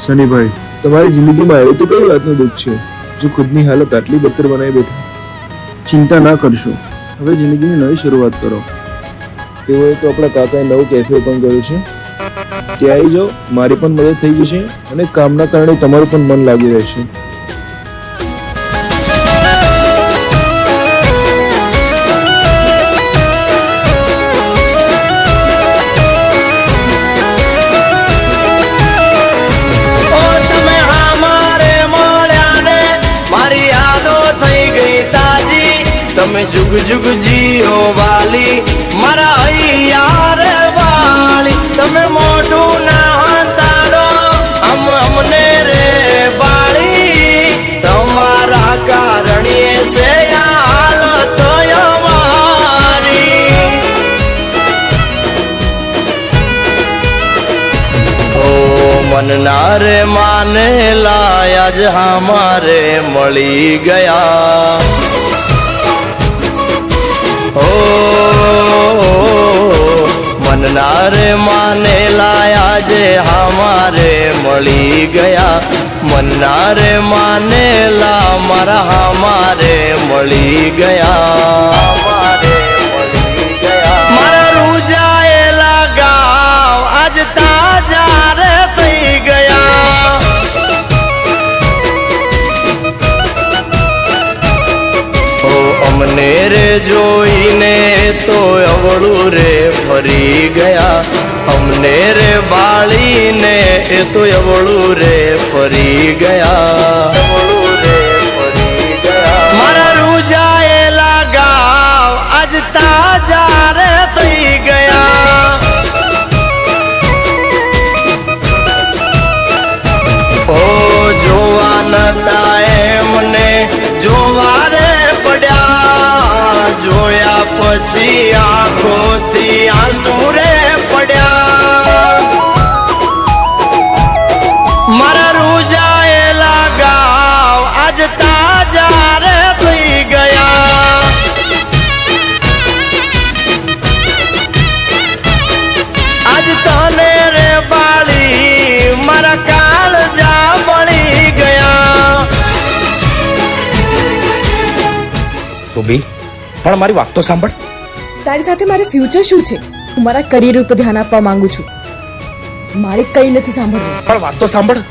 સનીભાઈ, તમારી જિંદગીમાં એવું તો કઈ વાતનું દુઃખ છે જો ખુદની હાલત આટલી બદતર બનાવી બેઠા? ચિંતા ના કરશો, હવે જિંદગીની નવી શરૂઆત કરો. તેઓએ તો આપણા કાકાએ નવું કેફે ઓપન કર્યું છે, ત્યાં આવી જાઓ, મારી પણ મદદ થઈ જશે અને કામના કારણે તમારું પણ મન લાગી રહેશે. તમે જુગ જુગ જીઓ વાલી મારા હૈયાર વાલી, તમે મોઢું ના તારો અમને રે બાળી, તમારા કારણીએ છે હાલત અમારી. ઓ મનના રે માને લાયા જ હમારે મળી ગયા. ઓ મનના રે માને લાયા જે હમારે મળી ગયા, મનના રે માને લા મારા હમારે મળી ગયા. મારા રૂજાયેલા ગાવ આજ તાજા રે થઈ ગયા. અમને રે જોઈને તો અવળું રે ફરી ગયા, અમને રે બાળીને એ તો અવળું રે ફરી ગયા. મારા રૂજાયેલા ગાવ આજ તાજા રે થઈ ગયા. ઓ જોવા નતા એમને જોવા રે પડ્યા, જોયા પછી આંખોથી આંસુ રે પડ્યા. મારા રૂજાયેલા ગાવ આજ તાજા રે થઈ ગયા. આજ તને રે બાળી મારા કાળજા બળી ગયા. સુબી, પણ મારી વાત તો સાંભળ. તારી સાથે મારે ફ્યુચર શું છે? હું મારા કરિયર ઉપર ધ્યાન આપવા માંગુ છું, મારે કઈ નથી સાંભળવું. પણ વાત તો સાંભળ.